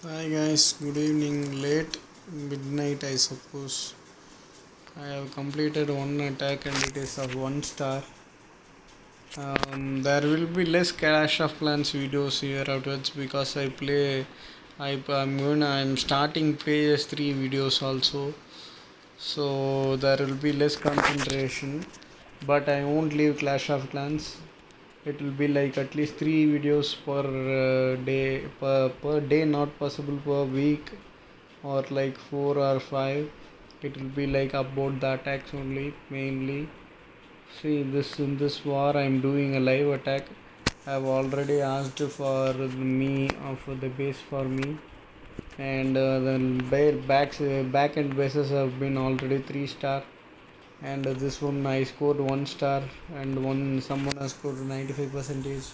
Hi guys, good evening. Late midnight, I suppose. I have completed one attack and it is of 1 star. There will be less Clash of Clans videos here outwards because I play. I'm starting PS3 videos also, so there will be less concentration. But I won't leave Clash of Clans. It will be like at least 3 videos per day, not possible per week, or like 4 or 5. It will be like about the attacks only mainly. See, this in this war I'm doing a live attack. I've already asked for me for the base for me, and the back end bases have been already 3 star, and this one I scored 1 star, and one someone has scored 95 percentage.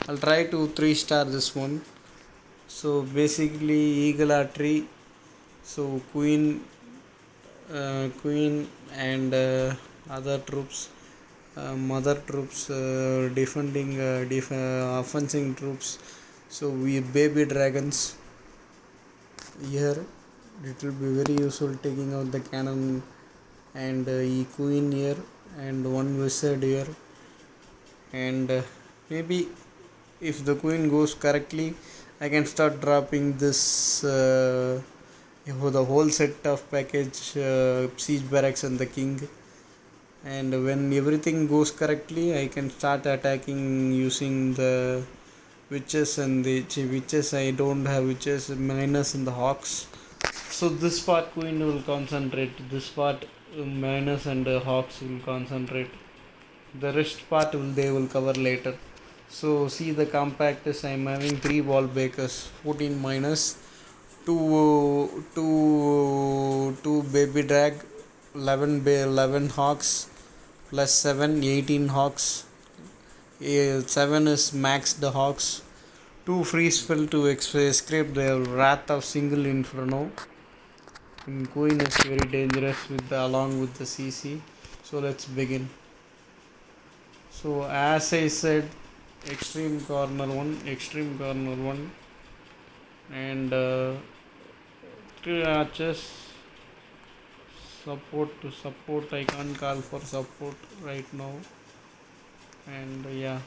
I'll try to 3 star this one. So basically eagle artery, so queen and other troops, mother troops, defending offensing troops. So we baby dragons here. It will be very useful taking out the cannon, and queen here, and one wizard here, and maybe if the queen goes correctly, I can start dropping this the whole set of package, siege barracks and the king. And when everything goes correctly, I can start attacking using the witches and the witches. I don't have witches, miners and the hawks. So this part queen will concentrate, this part miners and hawks will concentrate, the rest part they will cover later. So see the compact is I'm having 3 wall breakers, 14 miners, two baby drag, 11 hawks, plus 7 18 hawks. 7 is max the hawks, 2 free spell to escape the wrath of single inferno. And queen is very dangerous along with the CC. So let's begin. So as I said, extreme corner 1, and 3 archers. Support, I can't call for support right now. And yeah,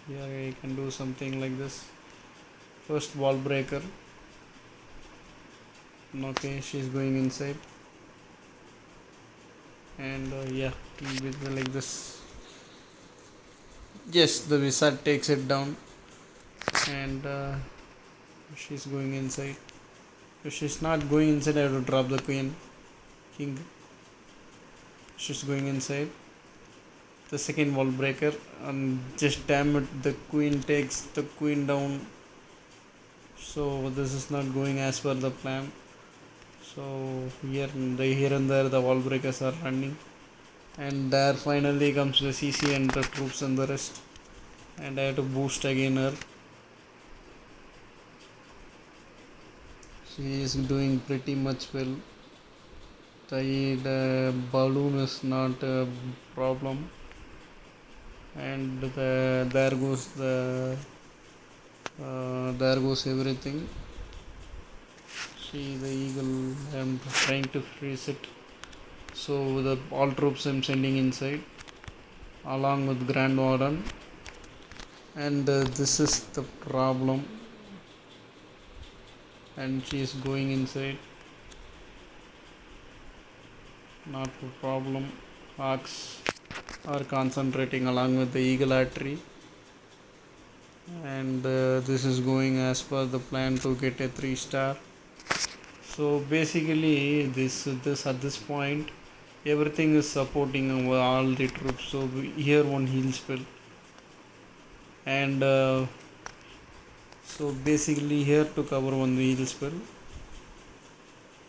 here I can do something like this. First wall breaker. Okay, she's going inside, and yeah, with like this. Yes, the wizard takes it down, and she's going inside. If she's not going inside, I have to drop the king. She's going inside. The second wall breaker, and just damn it, the queen takes the queen down. So this is not going as per the plan. So here and there the wall breakers are running, and there finally comes the CC and the troops and the rest, and I have to boost again her. She is doing pretty much well. The balloon is not a problem, and there goes everything. See the eagle, I'm trying to freeze it. So the all troops I'm sending inside along with Grand Warden, and this is the problem, and she is going inside. Not a problem. Hawks are concentrating along with the eagle artery, and this is going as per the plan to get a 3 star. So basically this at this point everything is supporting all the troops. So here one heal spell, and so basically here to cover one heal spell,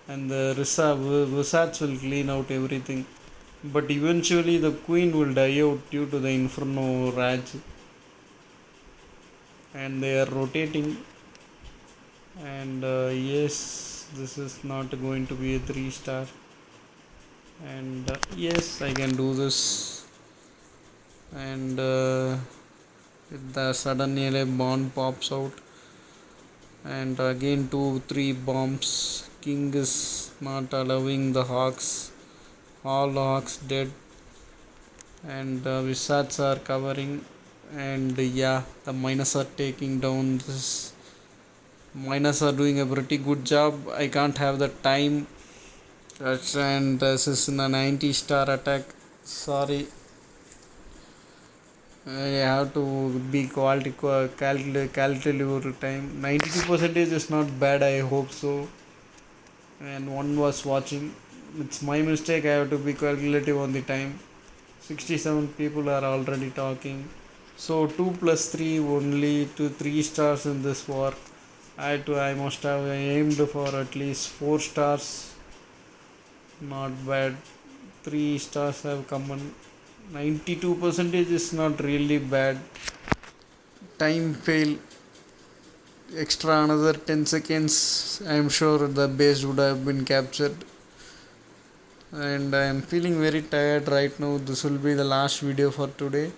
and the wizards will clean out everything, but eventually the queen will die out due to the inferno rage, and they are rotating, and yes, this is not going to be a 3 star, and yes, I can do this, and the suddenly a bond pops out, and again 2 3 bombs. King is not allowing the hawks. All hawks dead, and the wizards are covering. And yeah, the miners are taking down this. Miners are doing a pretty good job. I can't have the time. And this is a 90-star attack. Sorry, I have to be calculate time. 92% is not bad. I hope so. And one was watching. It's my mistake. I have to be calculative on the time. 67 people are already talking. So 2 plus 3 only to 3 stars in this war. I must have aimed for at least 4 stars. Not bad. 3 stars have come on. 92% is not really bad. Time fail. Extra another 10 seconds. I am sure the base would have been captured. And I am feeling very tired right now. This will be the last video for today.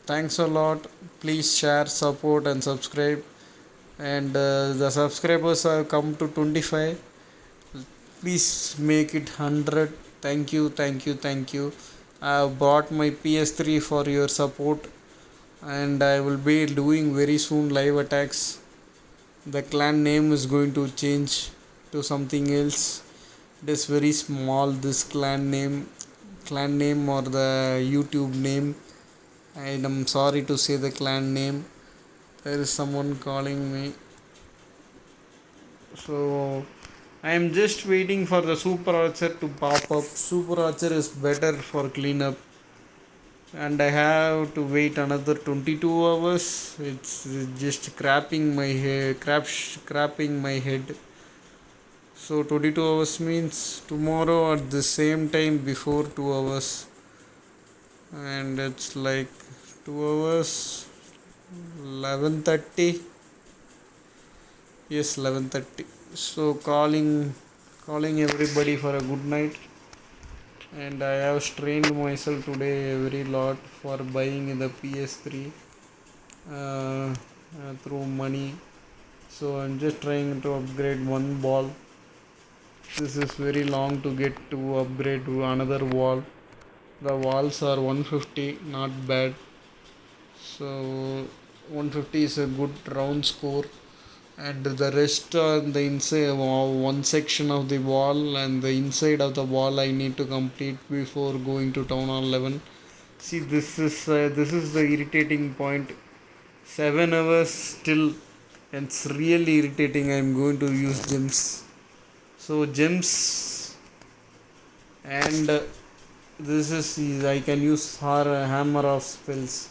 Thanks a lot. Please share, support, and subscribe. And the subscribers have come to 25. Please make it 100. Thank you, thank you, thank you. I have bought my PS3 for your support, and I will be doing very soon live attacks. The clan name is going to change to something else. It is very small, this clan name or the YouTube name. I am sorry to say the clan name. There is someone calling me. So I am just waiting for the super archer to pop up. Super archer is better for cleanup. And I have to wait another 22 hours. It's just crapping my head. So 22 hours means tomorrow at the same time before 2 hours. And it's like 2 hours 11:30. Yes, 11:30. So calling everybody for a good night. And I have strained myself today a very lot for buying the PS3 through money. So I'm just trying to upgrade one ball. This is very long to get to upgrade to another wall. The walls are 150, not bad. So 150 is a good round score. And the rest on the inside, one section of the wall and the inside of the wall I need to complete before going to town hall 11. See, this is the irritating point. 7 hours still, and it's really irritating. I'm going to use gems. So gems, and this is I can use hammer of spells.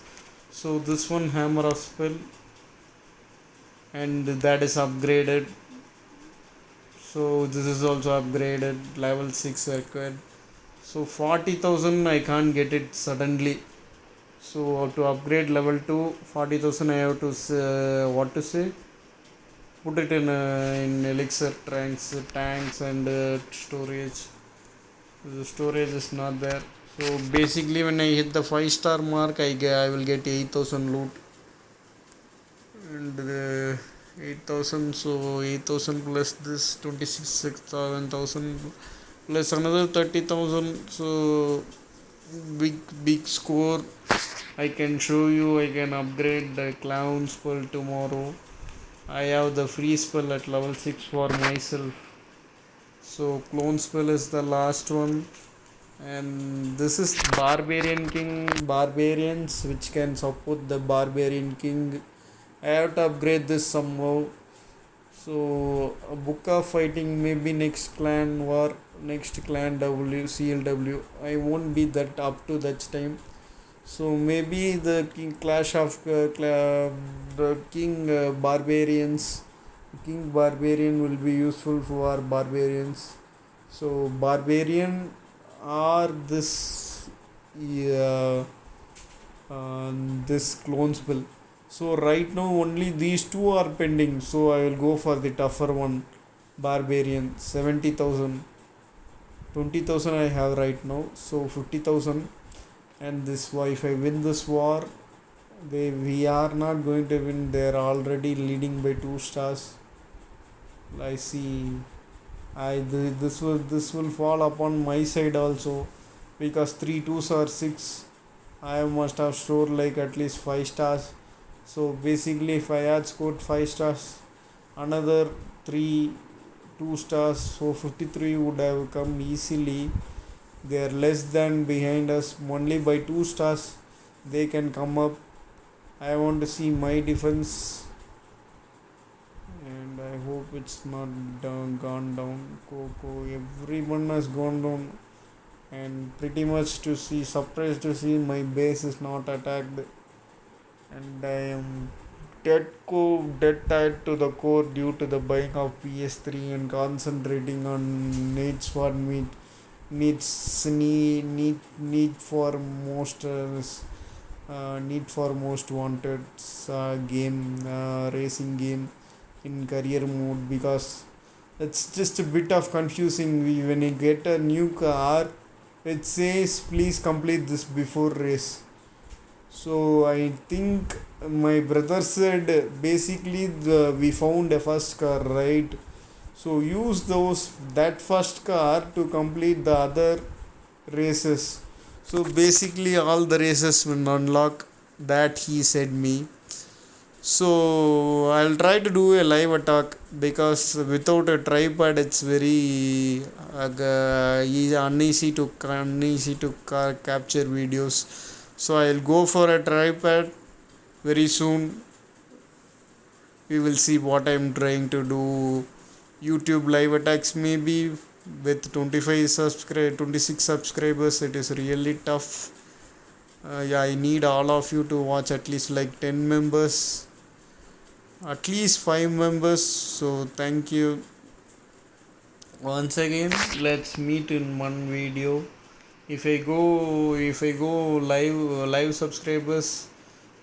So this one hammer of spell, and that is upgraded. So this is also upgraded, level 6 required. So 40,000 I can't get it suddenly. So to upgrade level 2, 40,000 I have to put it in elixir tanks and storage. The storage is not there. So basically when I hit the 5-star mark, I will get 8,000 loot. And 8,000, so 8,000 plus this 26,000 plus another 30,000. So big score. I can show you. I can upgrade the clown spell tomorrow. I have the free spell at level 6 for myself. So clone spell is the last one. And this is barbarian king, barbarians which can support the barbarian king. I have to upgrade this somehow. So a book of fighting, maybe next clan war, next clan CLW. I won't be that up to that time. So maybe the king clash of the king king barbarian will be useful for barbarians. So barbarian or this this clone spell. So right now only these two are pending. So I will go for the tougher one, barbarian. 70,000, 20,000 I have right now. So 50,000. And this if I win this war, we are not going to win. They are already leading by 2 stars. I see. This will fall upon my side also, because 3 2s are 6. I must have scored like at least 5 stars. So basically, if I had scored 5 stars, another 3 2 stars, so 53 would have come easily. They are less than behind us. Only by 2 stars they can come up. I want to see my defense, and I hope it's not gone down. Coco, everyone has gone down, and pretty much surprised to see my base is not attacked, and I am dead tired to the core due to the buying of PS3 and concentrating on needs for me need for most need for most wanted game racing game in career mode, because it's just a bit of confusing. When you get a new car, it says please complete this before race. So I think my brother said basically we found a first car, right? So use that first car to complete the other races. So basically all the races will unlock, that he said me. So I'll try to do a live attack, because without a tripod it's very uneasy to capture videos. So I'll go for a tripod very soon. We will see what I'm trying to do. YouTube live attacks maybe with 26 subscribers, it is really tough. I need all of you to watch, at least like 10 members, at least 5 members. So thank you once again. Let's meet in one video. If I go live subscribers,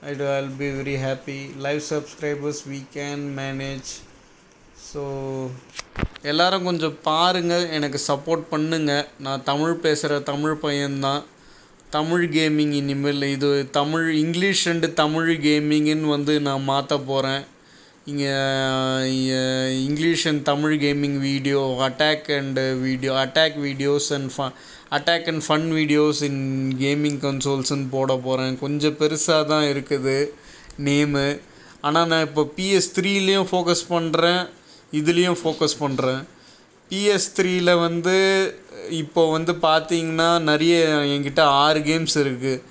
I'll be very happy. Live subscribers we can manage. So எல்லோரும் கொஞ்சம் பாருங்கள், எனக்கு support பண்ணுங்கள். நான் தமிழ் பையன்தான். Tamil gaming இனிமேல் இது English and Tamil கேமிங்குன்னு நான் மாற்ற போகிறேன். இங்கே English and Tamil gaming video, attack videos and fun videos in gaming கன்சோல்ஸ்ன்னு போட போகிறேன். கொஞ்சம் பெருசாக தான் இருக்குது நேமு. ஆனால் நான் இப்போ PS3லேயும் ஃபோக்கஸ் பண்ணுறேன், இதுலேயும் ஃபோக்கஸ் பண்ணுறேன். PS3யில் இப்போ பார்த்தீங்கன்னா நிறைய என்கிட்ட 6 கேம்ஸ் இருக்குது.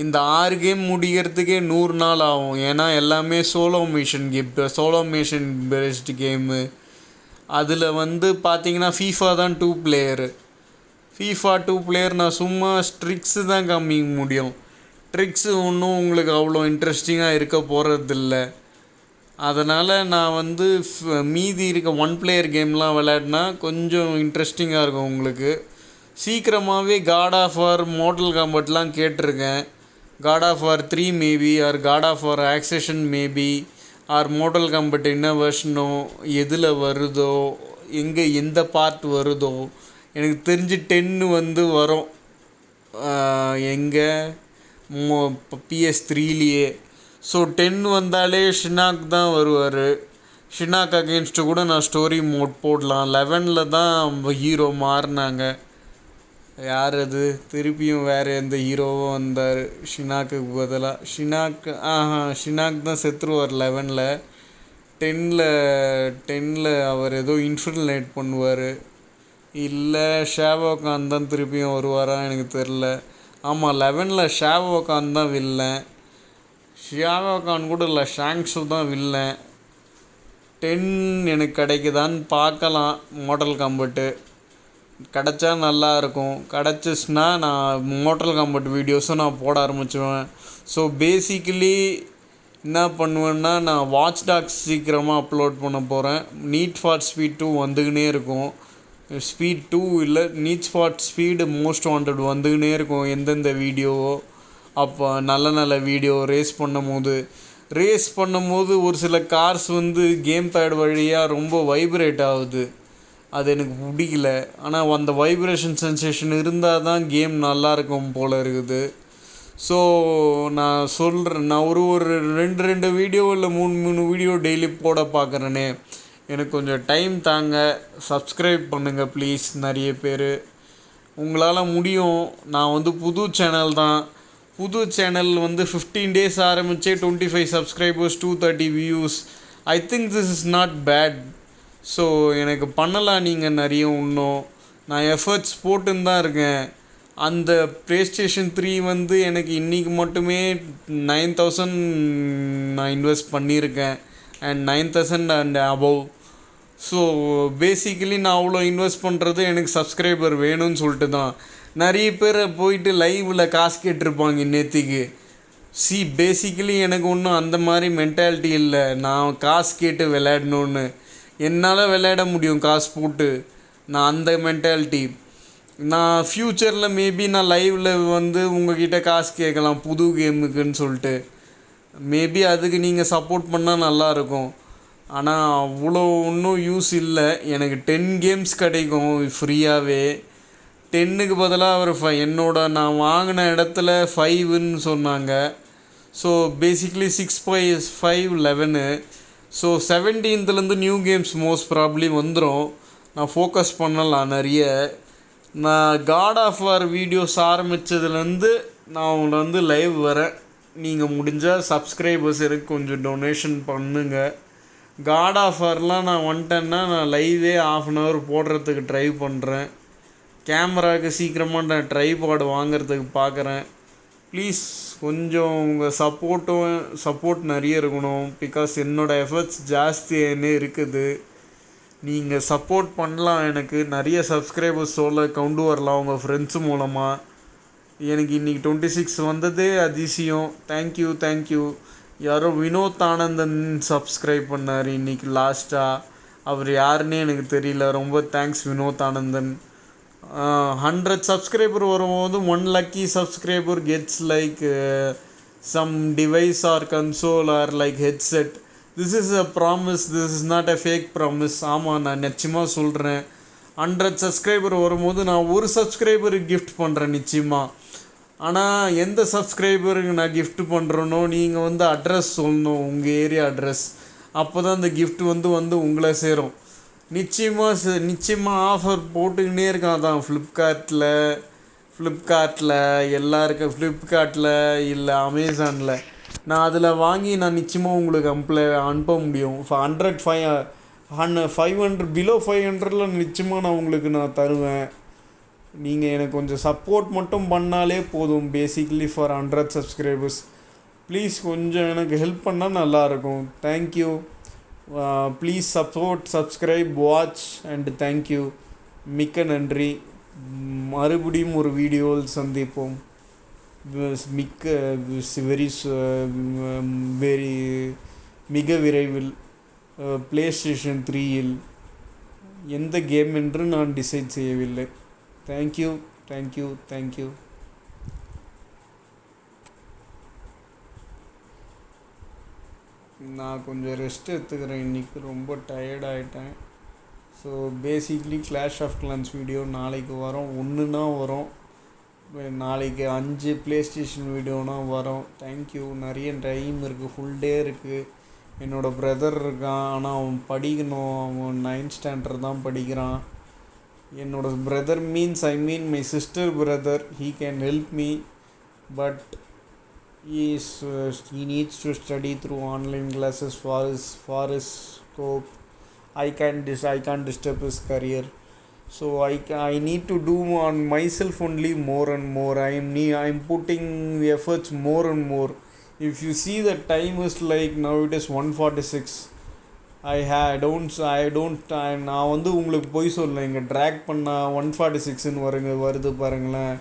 இந்த 6 கேம் முடிகிறதுக்கே 100 நாள் ஆகும். ஏன்னா எல்லாமே சோலோ மிஷன் பேஸ்டு கேமு. அதில் பார்த்தீங்கன்னா FIFA தான் 2 பிளேயரு. FIFA 2 பிளேயர் நான் சும்மா ட்ரிக்ஸு தான் காமிக்க முடியும். ட்ரிக்ஸு ஒன்றும் உங்களுக்கு அவ்வளோ இன்ட்ரெஸ்டிங்காக இருக்க போகிறதில்ல. அதனால் நான் மீதி இருக்க 1 பிளேயர் கேம்லாம் விளையாடினா கொஞ்சம் இன்ட்ரெஸ்டிங்காக இருக்கும் உங்களுக்கு. சீக்கிரமாகவே காட் ஆஃப் வார், மோர்டல் காம்பட்லாம் கேட்டிருக்கேன். God of War 3 maybe, or God of War Ascension maybe, or Mortal Kombat என்ன வெர்ஷனோ, எதில் வருதோ, எந்த பார்ட் வருதோ. எனக்கு தெரிஞ்சு 10 வரும் எங்கே PS3லேயே. ஸோ 10 வந்தாலே ஷினாக் தான் வருவார். ஷினாக் அகெயின்ஸ்ட்டு கூட நான் ஸ்டோரி மோட் போடலாம். 11ல் தான் ஹீரோ மாறினாங்க. யார் அது, திருப்பியும் வேறு எந்த ஹீரோவும் வந்தார் ஷினாக்குக்கு பதிலாக. ஷினாக் தான் செத்துருவார் 11ல். 10ல் அவர் ஏதோ இன்ஃபில்ட்ரேட் பண்ணுவார். இல்லை ஷாவோ கான் தான் திருப்பியும் வருவாரா எனக்கு தெரில. ஆமாம், 11ல் ஷாவோ கான் தான் வில்லன். ஷாவோ கான் கூட இல்லை, ஷாங்க்ஸு தான் வில்லன். 10 எனக்கு கிடைக்குதான்னு பார்க்கலாம். மோர்டல் காம்பட்டு கிடச்சா நல்லாயிருக்கும். கிடச்சிச்சுன்னா நான் மோர்டல் காம்பட் வீடியோஸும் நான் போட ஆரம்பிச்சுவேன். ஸோ பேசிக்கலி என்ன பண்ணுவேன்னா, நான் வாட்ச் டாக்ஸ் சீக்கிரமாக அப்லோட் பண்ண போகிறேன். நீட் ஃபார் ஸ்பீட் 2 வந்துக்கினே இருக்கும். ஸ்பீட் 2 இல்லை, need for speed most wanted வந்துக்கினே இருக்கும். எந்தெந்த வீடியோவோ அப்போ நல்ல வீடியோ ரேஸ் பண்ணும்போது ஒரு சில கார்ஸ் கேம் பேட் வழியாக ரொம்ப வைப்ரேட் ஆகுது. அது எனக்கு பிடிக்கல. ஆனால் அந்த வைப்ரேஷன் சென்சேஷன் இருந்தால் தான் கேம் நல்லாயிருக்கும் போல் இருக்குது. ஸோ நான் ஒரு 2 வீடியோ இல்லை 3 வீடியோ டெய்லி போட பார்க்குறேனே. எனக்கு கொஞ்சம் டைம் தாங்க. சப்ஸ்கிரைப் பண்ணுங்கள் ப்ளீஸ். நிறைய பேர் உங்களால் முடியும். நான் புது சேனல் தான். புது சேனல் 15 days ஆரம்பித்தே 25 subscribers, 230 views. I think this is not bad. So எனக்கு பண்ணலாம் நீங்கள் நிறைய. இன்னும் நான் எஃபர்ட்ஸ் போட்டுன்னு தான் இருக்கேன். அந்த ப்ளேஸ்டேஷன் 3 எனக்கு இன்றைக்கி மட்டுமே 9,000 நான் இன்வெஸ்ட் பண்ணியிருக்கேன். And 9,000 and above. So basically நான் அவ்வளோ இன்வெஸ்ட் பண்ணுறது எனக்கு சப்ஸ்கிரைபர் வேணும்னு சொல்லிட்டு தான். நிறைய பேர் போயிட்டு லைவில் காசு கேட்டிருப்பாங்க நேற்றுக்கு. பேசிக்கலி எனக்கு ஒன்றும் அந்த மாதிரி மென்டாலிட்டி இல்லை. நான் காசு கேட்டு விளையாடணுன்னு. என்னால் விளையாட முடியும் காசு போட்டு. நான் அந்த மென்டாலிட்டி. நான் ஃப்யூச்சரில் மேபி நான் லைவில் உங்கள்கிட்ட காசு கேட்கலாம் புது கேமுக்குன்னு சொல்லிட்டு. மேபி அதுக்கு நீங்கள் சப்போர்ட் பண்ணால் நல்லாயிருக்கும். ஆனால் அவ்வளோ ஒன்றும் யூஸ் இல்லை. எனக்கு 10 கேம்ஸ் கிடைக்கும் ஃப்ரீயாகவே. 10க்கு பதிலாக ஒரு நான் வாங்கின இடத்துல 5ன்னு சொன்னாங்க. So basically 6 + 5 11. So 17th new games most probably வந்துடும். நான் ஃபோக்கஸ் பண்ணலாம் நிறைய. நான் காட் ஆஃப் வார் வீடியோஸ் ஆரம்பித்ததுலேருந்து நான் உங்களை லைவ் வரேன். நீங்கள் முடிஞ்சால் சப்ஸ்கிரைபர்ஸ் எனக்கு கொஞ்சம் டொனேஷன் பண்ணுங்கள். காட் ஆஃப் வார்லாம் நான் வந்துட்டேன்னா நான் லைவே 1/2 hour போடுறதுக்கு ட்ரை பண்ணுறேன். கேமராவுக்கு சீக்கிரமாக நான் ட்ரைபாட் வாங்கிறதுக்கு பார்க்குறேன். ப்ளீஸ் கொஞ்சம் உங்கள் சப்போர்ட் நிறைய இருக்கணும். பிகாஸ் என்னோடய எஃபர்ட்ஸ் ஜாஸ்தியானே இருக்குது. நீங்கள் சப்போர்ட் பண்ணலாம். எனக்கு நிறைய சப்ஸ்கிரைபர்ஸ் கொண்டு வரலாம் உங்கள் ஃப்ரெண்ட்ஸு மூலமாக. எனக்கு இன்றைக்கி 26 வந்ததே அதிசயம். தேங்க்யூ. யாரோ வினோத் ஆனந்தன் சப்ஸ்கிரைப் பண்ணார் இன்றைக்கி லாஸ்ட்டாக. அவர் யாருன்னே எனக்கு தெரியல. ரொம்ப தேங்க்ஸ் வினோத் ஆனந்தன். 100 சப்ஸ்கிரைபர் வரும்போது 1 lucky subscriber gets like some device or console or like headset. This is a promise. This is not a fake promise. ஆமாம், நான் நிச்சயமாக சொல்கிறேன். 100 சப்ஸ்கிரைபர் வரும்போது நான் ஒரு சப்ஸ்கிரைபருக்கு கிஃப்ட் பண்ணுறேன் நிச்சயமாக. ஆனால் எந்த சப்ஸ்கிரைபருக்கு நான் கிஃப்ட் பண்ணுறேனோ நீங்கள் அட்ரஸ் சொல்லணும், உங்கள் ஏரியா அட்ரஸ். அப்போ தான் அந்த கிஃப்ட் உங்களை சேரும். நிச்சயமாக ஆஃபர் போட்டுக்கினே இருக்கான் தான் ஃப்ளிப்கார்ட்டில் எல்லாருக்கும். ஃப்ளிப்கார்ட்டில் இல்லை அமேசானில் நான் அதில் வாங்கி நான் நிச்சயமாக உங்களுக்கு அனுப்ப முடியும். 500 பிலோ 500 நிச்சயமாக நான் உங்களுக்கு தருவேன். நீங்கள் எனக்கு கொஞ்சம் சப்போர்ட் மட்டும் பண்ணாலே போதும். பேசிக்லி ஃபார் 100 சப்ஸ்கிரைபர்ஸ் ப்ளீஸ் கொஞ்சம் எனக்கு ஹெல்ப் பண்ணால் நல்லாயிருக்கும். Thank you. Please subscribe, watch and thank you. மிக்க நன்றி. மறுபடியும் ஒரு வீடியோவில் சந்திப்போம். மிக விரைவில் ப்ளேஸ்டேஷன் 3 எந்த கேம் என்று நான் டிசைட் செய்யவில்லை. தேங்க்யூ. நான் கொஞ்சம் ரெஸ்ட் எடுத்துக்கிறேன். இன்றைக்கி ரொம்ப டயர்டாகிட்டேன். So basically clash of clans video நாளைக்கு வரும். ஒன்றுனா வரும். நாளைக்கு 5 ப்ளேஸ்டேஷன் வீடியோனா வரும். தேங்க்யூ. நிறைய டைம் இருக்குது. ஃபுல் டே இருக்குது. என்னோடய பிரதர் இருக்கான். ஆனால் அவன் படிக்கணும். அவன் 9th standard தான் படிக்கிறான். என்னோட brother I mean my sister brother. He can help me, but he needs to study through online classes for his scope. I can't disturb his career. So I need to do on myself only more and more. I'm putting efforts more and more. If you see the time is like now it is 1:46. நான் உங்களுக்கு போய் சொல்ல இங்கே track பண்ணால் 1:46 வருது பாருங்களேன்.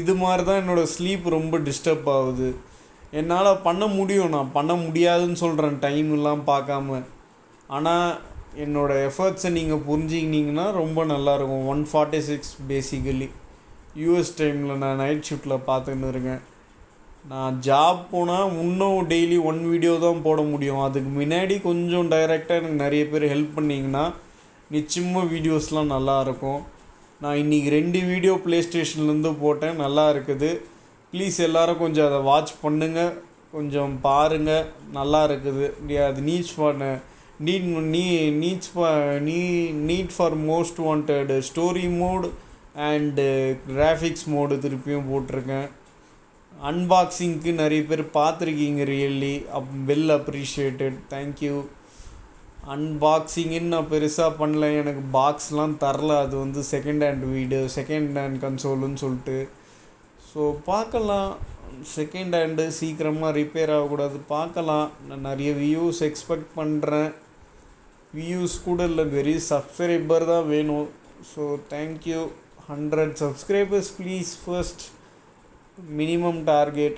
இது மாதிரி தான் என்னோடய ஸ்லீப் ரொம்ப டிஸ்டர்ப் ஆகுது. என்னால் பண்ண முடியும். நான் பண்ண முடியாதுன்னு சொல்கிறேன் டைம்லாம் பார்க்காம. ஆனால் என்னோடய எஃபர்ட்ஸை நீங்கள் புரிஞ்சிக்கினீங்கன்னா ரொம்ப நல்லாயிருக்கும். 1:46 பேசிக்கலி யூஎஸ் டைமில் நான் நைட் ஷிஃப்ட்டில் பார்த்துன்னு இருக்கேன். நான் ஜாப் போனால் இன்னும் டெய்லி 1 வீடியோ தான் போட முடியும். அதுக்கு முன்னாடி கொஞ்சம் டைரெக்டாக எனக்கு நிறைய பேர் ஹெல்ப் பண்ணிங்கன்னா நிச்சயமாக வீடியோஸ்லாம் நல்லாயிருக்கும். நான் இன்றைக்கி 2 வீடியோ ப்ளேஸ்டேஷன்லேருந்து போட்டேன். நல்லா இருக்குது. ப்ளீஸ் எல்லோரும் கொஞ்சம் அதை வாட்ச் பண்ணுங்கள், கொஞ்சம் பாருங்கள், நல்லா இருக்குது. அது Need for Most Wanted story mode and graphics mode திருப்பியும் போட்டிருக்கேன். அன்பாக்சிங்க்கு நிறைய பேர் பார்த்துருக்கீங்க, ரியல்லி வெல் அப்ரிஷியேட்டட், தேங்க்யூ. அன்பாக்சிங்குன்னு நான் பெருசாக பண்ணல, எனக்கு பாக்ஸ்லாம் தரல, அது வந்து செகண்ட் ஹேண்ட் கன்சோலுன்னு சொல்லிட்டு. ஸோ பார்க்கலாம், செகண்ட் ஹேண்டு சீக்கிரமாக ரிப்பேர் ஆகக்கூடாது, பார்க்கலாம். நான் நிறைய வியூஸ் எக்ஸ்பெக்ட் பண்ணுறேன். வியூஸ் கூட இல்லை, வெறும் சப்ஸ்கிரைபர் தான் வேணும். So thank you. 100 subscribers please, first minimum target,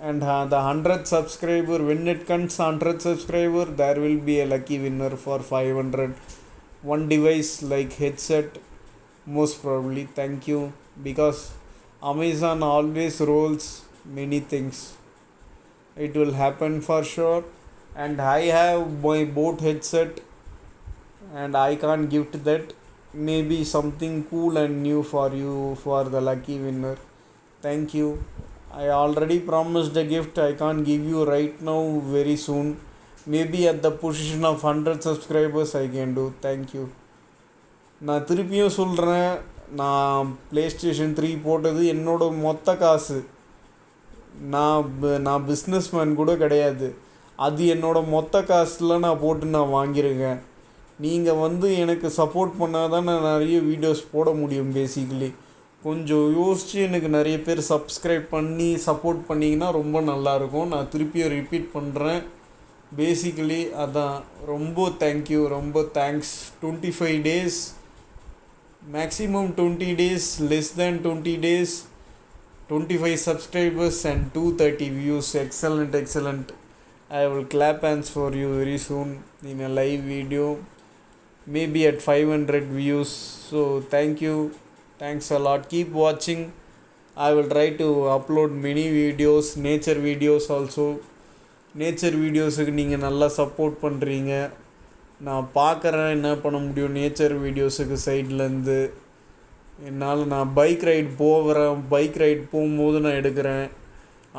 and the 100th subscriber, when it comes 100th subscriber, there will be a lucky winner for 500, one device like headset most probably. Thank you, because Amazon always rolls many things, it will happen for sure. And I have my boat headset and I can't gift that. Maybe something cool and new for you, for the lucky winner. Thank you. I already promised a gift, I can't give you right now, very soon. Maybe at the position of 100 subscribers I can do. Thank you. நான் திருப்பியும் சொல்கிறேன், நான் PlayStation 3 போட்டது என்னோட மொத்த காசு. நான் businessman கூட கிடையாது, அது என்னோட மொத்த காசில் நான் போட்டு நான் வாங்கியிருக்கேன். நீங்கள் வந்து எனக்கு சப்போர்ட் பண்ணால் தான் நான் நிறைய வீடியோஸ் போட முடியும். பேசிக்கலி கொஞ்சம் யோசித்து எனக்கு நிறைய பேர் சப்ஸ்கிரைப் பண்ணி சப்போர்ட் பண்ணிங்கன்னா ரொம்ப நல்லாயிருக்கும். நான் திருப்பியும் ரிப்பீட் பண்ணுறேன், பேசிக்கலி அதான். ரொம்ப தேங்க்யூ, ரொம்ப thanks. 25 days, maximum 20 days, less than 20 days, 25 subscribers and 230 views. Excellent. I will clap hands for you very soon in a live video, maybe at 500 views. So thanks a lot, keep watching. I will try to upload many videos, nature videos also. Nature வீடியோஸுக்கு நீங்கள் நல்லா support பண்ணுறீங்க, நான் பார்க்குறேன் என்ன பண்ண முடியும். Nature வீடியோஸுக்கு சைட்லேருந்து நான் பைக் ரைட் போகும்போது நான் எடுக்கிறேன்.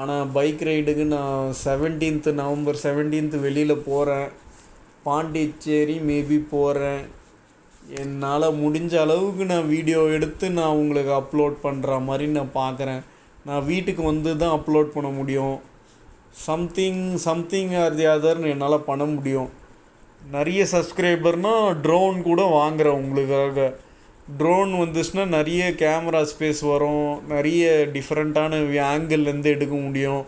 ஆனால் பைக் ரைடுக்கு நான் நவம்பர் 17 வெளியில் போகிறேன், பாண்டிச்சேரி மேபி போகிறேன். என்னால் முடிஞ்ச அளவுக்கு நான் வீடியோ எடுத்து நான் உங்களுக்கு அப்லோட் பண்ணுற மாதிரி நான் பார்க்குறேன். நான் வீட்டுக்கு வந்து தான் அப்லோட் பண்ண முடியும். சம்திங் ஆர் தி அதர்னு என்னால் பண்ண முடியும். நிறைய சப்ஸ்கிரைபர்னால் ட்ரோன் கூட வாங்குகிறேன் உங்களுக்காக. ட்ரோன் வந்துச்சுன்னா நிறைய கேமரா ஸ்பேஸ் வரும், நிறைய டிஃப்ரெண்ட்டான ஆங்கிள்லேருந்து எடுக்க முடியும்.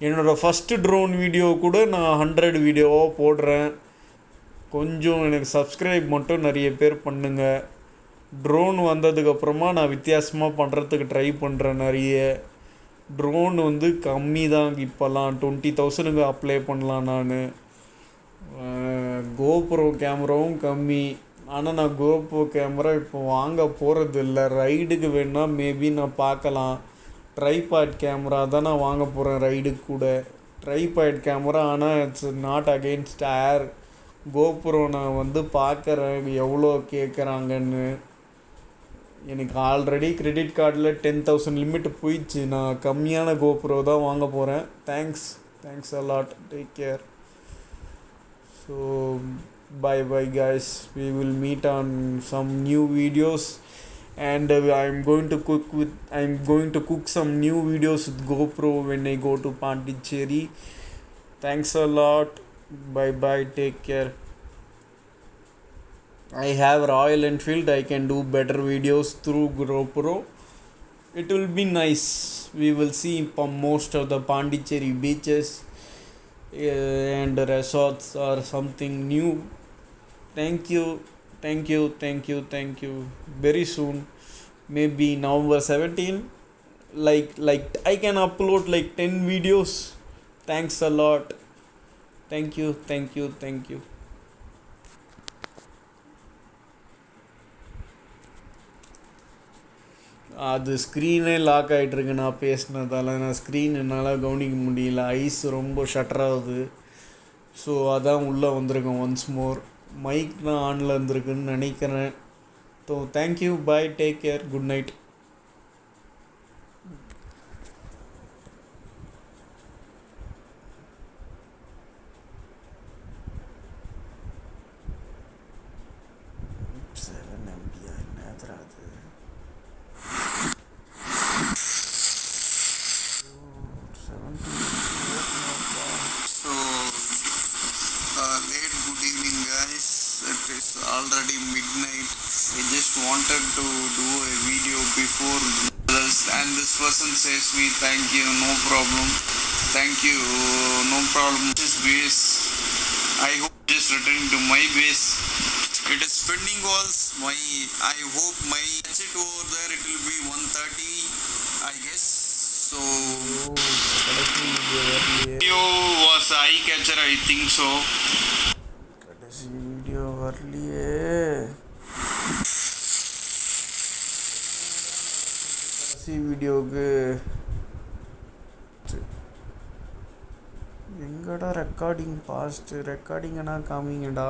என்னோடய ஃபஸ்ட்டு ட்ரோன் வீடியோ கூட நான் 100 வீடியோவாக போடுறேன். கொஞ்சம் எனக்கு சப்ஸ்கிரைப் மட்டும் நிறைய பேர் பண்ணுங்கள். ட்ரோன் வந்ததுக்கப்புறமா நான் வித்தியாசமாக பண்ணுறதுக்கு ட்ரை பண்ணுறேன். நிறைய ட்ரோன் வந்து கம்மி தான் இப்போல்லாம், 20,000க்கு அப்ளை பண்ணலாம். நான் கோப்ரோ கேமராவும் கம்மி, ஆனால் நான் கோப்ரோ கேமரா இப்போ வாங்க போகிறது இல்லை. ரைடுக்கு வேணால் மேபி நான் பார்க்கலாம். ட்ரைபாட் கேமரா தான் நான் வாங்க போகிறேன் ரைடுக்கு கூட. ட்ரைபாட் கேமரா, ஆனால் it's not against air. GoPro நான் வந்து பார்க்குறேன் எவ்வளோ கேட்குறாங்கன்னு. எனக்கு ஆல்ரெடி கிரெடிட் கார்டில் 10,000 லிமிட் போயிடுச்சு. நான் கம்மியான கோப்ரோ தான் வாங்க போகிறேன். Thanks a lot, take care. So bye guys, we will meet on some new videos, and I'm going to cook some new videos with GoPro when I go to Pondicherry. Thanks a lot, bye, take care. I have Royal Enfield, I can do better videos through GoPro. It will be nice. We will see most of the Pondicherry beaches and resorts or something new. Thank you. Very soon, maybe November 17, like I can upload like 10 videos. Thanks a lot. Thank you. அது ஸ்க்ரீனே lock ஆகிட்டுருக்கு நான் பேசினதால். நான் screen என்னால் கவனிக்க முடியல, ice ரொம்ப ஷட்டராகுது. So அதான் உள்ளே வந்திருக்கேன் ஒன்ஸ் மோர். மைக் தான் ஆனில் இருந்திருக்குன்னு நினைக்கிறேன். So thank you, bye, take care, good night. wanted to do a video before others, and this person says me thank you, no problem, thank you, no problem. This base, I hope just returning to my base. It is spinning walls. I hope my exit over there, it will be 130, I guess. So video was eye catcher, I think so. கடைசி video வரலையே. கடைசி வீடியோவுக்கு எங்கடா recording past ரெக்கார்டிங்கனா காமிங்கடா.